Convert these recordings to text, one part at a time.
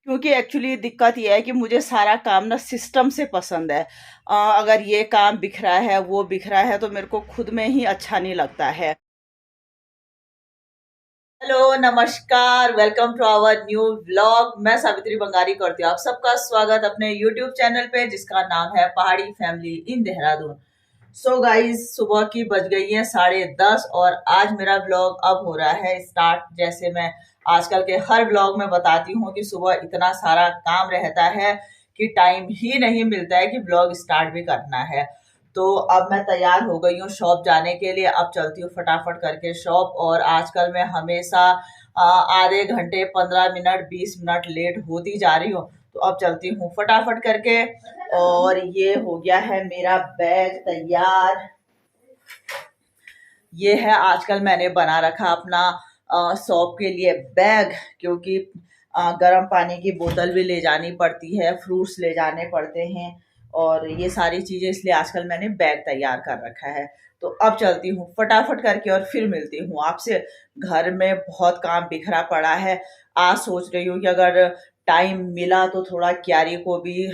क्योंकि एक्चुअली दिक्कत ये है कि मुझे सारा काम ना सिस्टम से पसंद है। अगर ये काम बिखरा है, वो बिखरा है, तो मेरे को खुद में ही अच्छा नहीं लगता है। हेलो, नमस्कार, welcome to our new vlog. मैं सावित्री बंगारी करती हूँ आप सबका स्वागत अपने यूट्यूब चैनल पे, जिसका नाम है पहाड़ी family in Dehradun. So guys, सुबह की बज गई है 10:30 और आज मेरा व्लॉग अब हो रहा है स्टार्ट। जैसे मैं आजकल के हर व्लॉग में बताती हूँ कि सुबह इतना सारा काम रहता है कि टाइम ही नहीं मिलता है कि व्लॉग स्टार्ट भी करना है। तो अब मैं तैयार हो गई हूँ शॉप जाने के लिए। अब चलती हूँ फटाफट करके शॉप। और आजकल मैं हमेशा आधे घंटे 15 मिनट 20 मिनट लेट होती जा रही हूँ। तो अब चलती हूँ फटाफट करके। और ये हो गया है मेरा बैग तैयार। ये है आजकल मैंने बना रखा अपना शॉप के लिए बैग, क्योंकि गर्म पानी की बोतल भी ले जानी पड़ती है, फ्रूट्स ले जाने पड़ते हैं और ये सारी चीजें, इसलिए आजकल मैंने बैग तैयार कर रखा है। तो अब चलती हूँ फटाफट करके और फिर मिलती हूँ आपसे। घर में बहुत काम बिखरा पड़ा है। आज सोच रही हूँ कि अगर टाइम मिला तो थोड़ा क्यारी को भी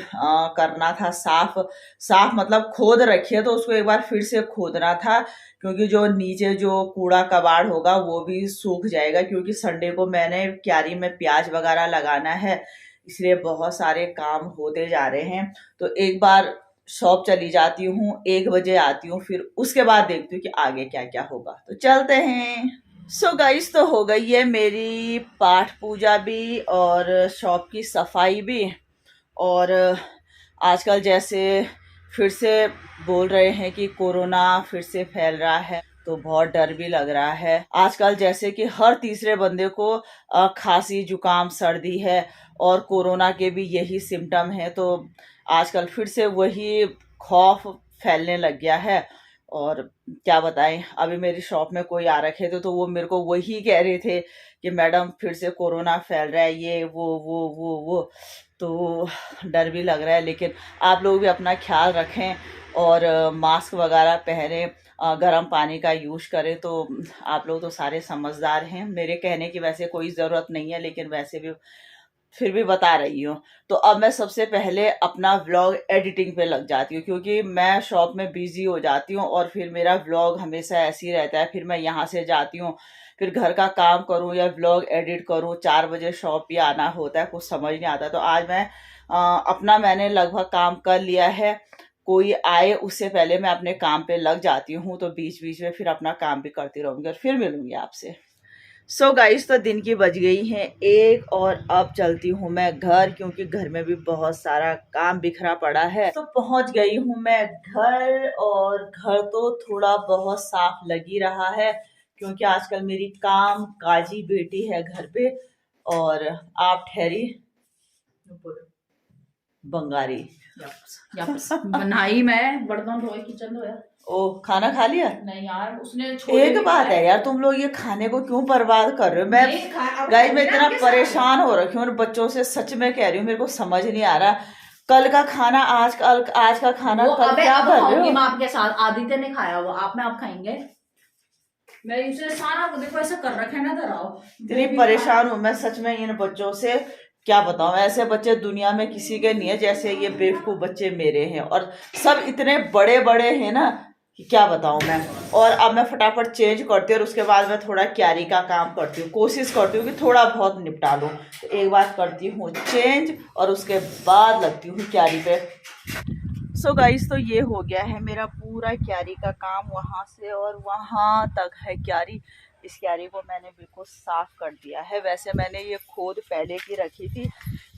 करना था साफ। साफ मतलब खोद रखी है तो उसको एक बार फिर से खोदना था, क्योंकि जो नीचे जो कूड़ा कबाड़ होगा वो भी सूख जाएगा, क्योंकि संडे को मैंने क्यारी में प्याज वगैरह लगाना है, इसलिए बहुत सारे काम होते जा रहे हैं। तो एक बार शॉप चली जाती हूँ, 1 बजे आती हूँ, फिर उसके बाद देखती हूँ कि आगे क्या क्या होगा। तो चलते हैं। सो गाइस, तो हो गई है मेरी पाठ पूजा भी और शॉप की सफाई भी। और आजकल जैसे फिर से बोल रहे हैं कि कोरोना फिर से फैल रहा है, तो बहुत डर भी लग रहा है। आजकल जैसे कि हर तीसरे बंदे को खांसी जुकाम सर्दी है और कोरोना के भी यही सिम्टम है। तो आजकल फिर से वही खौफ फैलने लग गया है। और क्या बताएं, अभी मेरी शॉप में कोई आ रखे थे तो वो मेरे को वही कह रहे थे कि मैडम फिर से कोरोना फैल रहा है, ये वो। तो डर भी लग रहा है, लेकिन आप लोग भी अपना ख्याल रखें और मास्क वगैरह पहने, गर्म पानी का यूज करें। तो आप लोग तो सारे समझदार हैं, मेरे कहने की वैसे कोई ज़रूरत नहीं है, लेकिन वैसे भी फिर भी बता रही हूँ। तो अब मैं सबसे पहले अपना व्लॉग एडिटिंग पे लग जाती हूँ, क्योंकि मैं शॉप में बिजी हो जाती हूँ और फिर मेरा व्लॉग हमेशा ऐसे ही रहता है। फिर मैं यहाँ से जाती हूँ, फिर घर का काम करूँ या व्लॉग एडिट करूँ, 4 बजे शॉप भी आना होता है, कुछ समझ नहीं आता। तो आज मैं अपना मैंने लगभग काम कर लिया है। कोई आए उससे पहले मैं अपने काम पे लग जाती हूँ, तो बीच बीच में फिर अपना काम भी करती रहूंगी और फिर मिलूंगी आपसे। सो गाइस, तो दिन की बज गई हैं 1 और अब चलती हूँ मैं घर, क्योंकि घर में भी बहुत सारा काम बिखरा पड़ा है। तो पहुंच गई हूँ मैं घर। और घर तो थोड़ा बहुत साफ लग ही रहा है, क्योंकि आजकल मेरी काम काजी बेटी है घर पे। और आप ठहरी बंगारी। बनाई मैं बर्तन धोए किचन धोया। ओ, खाना खा लिया? नहीं यार, उसने एक बात है यार, तुम लोग ये खाने को क्यों बर्बाद कर रहे हो? मैं गाइस, मैं इतना परेशान हो रखी हूँ बच्चों से, सच में कह रही हूँ, मेरे को समझ नहीं आ रहा। कल का खाना आज का खाना कल क्या कर रहे हो? मैं आपके साथ आदित्य ने खाया वो आप में आप खाएंगे। मैं इसे सारा देखो ऐसा कर रखा है ना धराओ। इतनी परेशान हूँ मैं सच में इन बच्चों से, क्या बताऊं। ऐसे बच्चे दुनिया में किसी के नहीं है जैसे ये बेवकूफ बच्चे मेरे हैं। और सब इतने बड़े बड़े हैं ना कि क्या बताऊं मैं। और अब मैं फटाफट चेंज करती हूँ और उसके बाद मैं थोड़ा क्यारी का काम करती हूँ, कोशिश करती हूँ कि थोड़ा बहुत निपटा लूँ। तो एक बार करती हूँ चेंज और उसके बाद लगती हूँ क्यारी पे। सो गाइस, तो ये हो गया है मेरा पूरा क्यारी का काम, वहाँ से और वहाँ तक है क्यारी। इस क्यारी को मैंने बिल्कुल साफ कर दिया है। वैसे मैंने ये खोद पहले की रखी थी,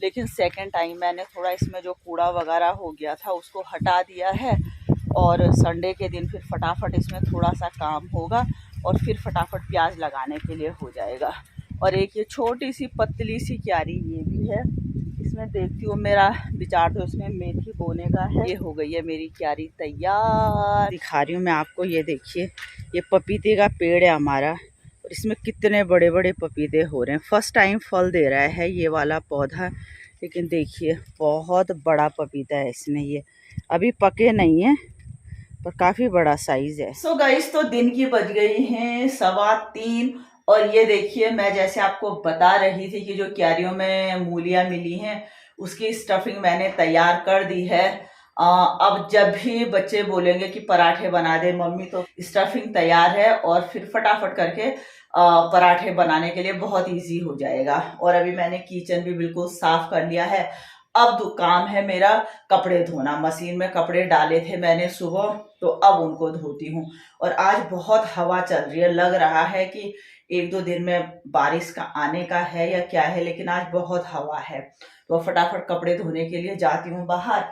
लेकिन सेकंड टाइम मैंने थोड़ा इसमें जो कूड़ा वगैरह हो गया था उसको हटा दिया है। और संडे के दिन फिर फटाफट इसमें थोड़ा सा काम होगा और फिर फटाफट प्याज लगाने के लिए हो जाएगा। और एक ये छोटी सी पतली सी क्यारी ये भी है, इसमें देखती हूँ मेरा विचार तो इसमें मेथी बोने का है। ये हो गई है मेरी क्यारी तैयार। दिखा रही हूँ मैं आपको, ये देखिए, ये पपीते का पेड़ है हमारा और इसमें कितने बड़े बड़े पपीते हो रहे हैं। फर्स्ट टाइम फल दे रहा है ये वाला पौधा, लेकिन देखिए बहुत बड़ा पपीता है इसमें। ये अभी पके नहीं है पर काफ़ी बड़ा साइज है। सो गाइस, तो दिन की बज गई हैं 3:15 और ये देखिए, मैं जैसे आपको बता रही थी कि जो क्यारियों में मूलियां मिली हैं उसकी स्टफिंग मैंने तैयार कर दी है। अब जब भी बच्चे बोलेंगे कि पराठे बना दे मम्मी, तो स्टफिंग तैयार है और फिर फटाफट करके पराठे बनाने के लिए बहुत इजी हो जाएगा। और अभी मैंने किचन भी बिल्कुल साफ कर लिया है। अब काम है मेरा कपड़े धोना। मशीन में कपड़े डाले थे मैंने सुबह, तो अब उनको धोती हूँ। और आज बहुत हवा चल रही है, लग रहा है कि 1-2 दिन में बारिश का आने का है या क्या है, लेकिन आज बहुत हवा है। तो फटाफट कपड़े धोने के लिए जाती हूँ बाहर।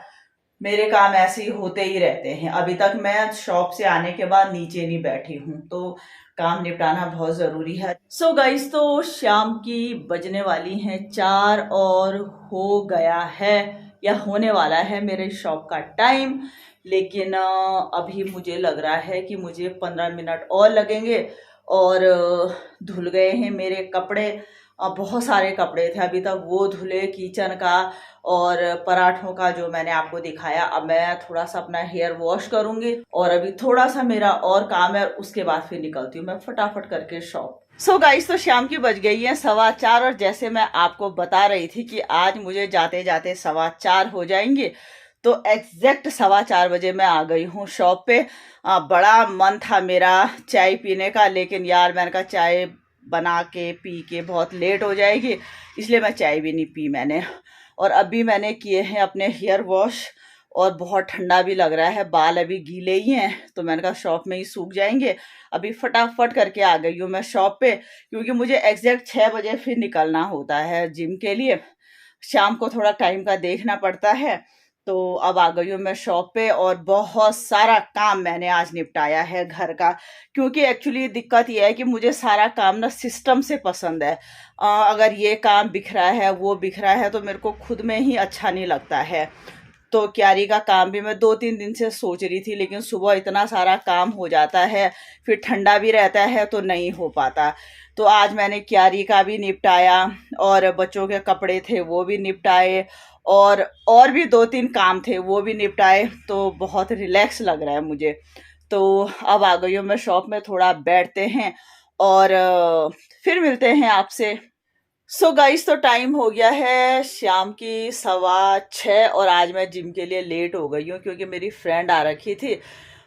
मेरे काम ऐसे ही होते ही रहते हैं। अभी तक मैं शॉप से आने के बाद नीचे नहीं बैठी हूँ, तो काम निपटाना बहुत जरूरी है। सो गाइस, तो शाम की बजने वाली हैं 4 और हो गया है या होने वाला है मेरे शॉप का टाइम। लेकिन अभी मुझे लग रहा है कि मुझे 15 मिनट और लगेंगे। और धुल गए हैं मेरे कपड़े, बहुत सारे कपड़े थे अभी तक वो धुले, किचन का और पराठों का जो मैंने आपको दिखाया। अब मैं थोड़ा सा अपना हेयर वॉश करूंगी और अभी थोड़ा सा मेरा और काम है, उसके बाद फिर निकलती हूँ मैं फटाफट करके शॉप। सो गाइस, तो शाम की बज गई है 4:15 और जैसे मैं आपको बता रही थी कि आज मुझे जाते जाते 4:15 हो जाएंगे, तो एग्जैक्ट 4:15 बजे मैं आ गई हूँ शॉप पे। बड़ा मन था मेरा चाय पीने का, लेकिन यार मैंने कहा चाय बना के पी के बहुत लेट हो जाएगी, इसलिए मैं चाय भी नहीं पी मैंने। और अभी मैंने किए हैं अपने हेयर वॉश और बहुत ठंडा भी लग रहा है, बाल अभी गीले ही हैं, तो मैंने कहा शॉप में ही सूख जाएंगे। अभी फटाफट करके आ गई हूँ मैं शॉप पे, क्योंकि मुझे एग्जैक्ट 6 बजे फिर निकलना होता है जिम के लिए। शाम को थोड़ा टाइम का देखना पड़ता है। तो अब आ गई हूँ मैं शॉप पे और बहुत सारा काम मैंने आज निपटाया है घर का। क्योंकि एक्चुअली दिक्कत ये है कि मुझे सारा काम ना सिस्टम से पसंद है। अगर ये काम बिखरा है, वो बिखरा है, तो मेरे को खुद में ही अच्छा नहीं लगता है। तो क्यारी का काम भी मैं 2-3 दिन से सोच रही थी, लेकिन सुबह इतना सारा काम हो जाता है, फिर ठंडा भी रहता है तो नहीं हो पाता। तो आज मैंने क्यारी का भी निपटाया और बच्चों के कपड़े थे वो भी निपटाए, और भी 2-3 काम थे वो भी निपटाए। तो बहुत रिलैक्स लग रहा है मुझे। तो अब आ गई हूँ मैं शॉप में, थोड़ा बैठते हैं और फिर मिलते हैं आपसे। सो गाइस, तो टाइम हो गया है शाम की 6:15 और आज मैं जिम के लिए लेट हो गई हूँ, क्योंकि मेरी फ्रेंड आ रखी थी,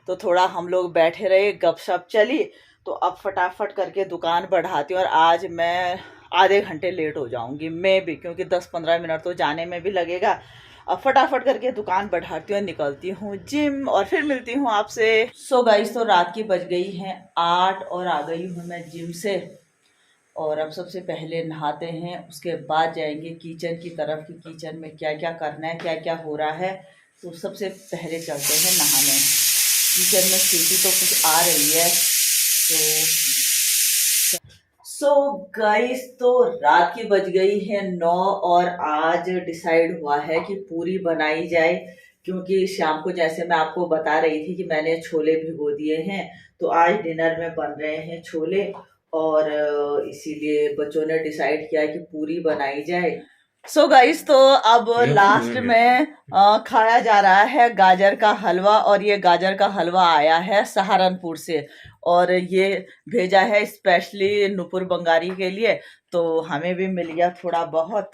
तो थोड़ा हम लोग बैठे रहे, गपशप चली। तो अब फटाफट करके दुकान बढ़ाती हूँ और आज मैं आधे घंटे लेट हो जाऊंगी मैं भी, क्योंकि 10-15 मिनट तो जाने में भी लगेगा। अब फटाफट करके दुकान बढ़ाती हूँ, निकलती हूँ जिम और फिर मिलती हूँ आपसे। सो गाइस, तो रात की बज गई हैं 8 और आ गई हूँ मैं जिम से। और अब सबसे पहले नहाते हैं, उसके बाद जाएंगे किचन की तरफ कि किचन में क्या क्या करना है, क्या क्या हो रहा है। तो सबसे पहले चलते हैं नहाने। किचन में सीटी तो कुछ आ रही है। सो गाइस, तो रात की बज गई है 9 और आज डिसाइड हुआ है कि पूरी बनाई जाए, क्योंकि शाम को जैसे मैं आपको बता रही थी कि मैंने छोले भिगो दिए हैं, तो आज डिनर में बन रहे हैं छोले। और इसीलिए बच्चों ने डिसाइड किया कि पूरी बनाई जाए। सो गाइस, तो अब लास्ट में खाया जा रहा है गाजर का हलवा, और ये गाजर का हलवा आया है सहारनपुर से, और ये भेजा है स्पेशली नुपुर बंगारी के लिए, तो हमें भी मिल गया थोड़ा बहुत।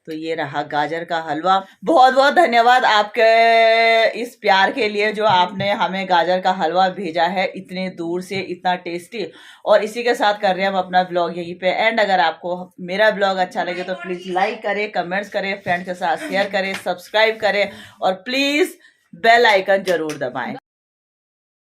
तो ये रहा गाजर का हलवा। बहुत बहुत धन्यवाद आपके इस प्यार के लिए, जो आपने हमें गाजर का हलवा भेजा है इतने दूर से, इतना टेस्टी। और इसी के साथ कर रहे हैं हम अपना ब्लॉग यहीं पे एंड। अगर आपको मेरा ब्लॉग अच्छा लगे तो प्लीज लाइक करें, कमेंट्स करें, फ्रेंड के साथ शेयर करें, सब्सक्राइब करें और प्लीज बेल आइकन जरूर दबाएं।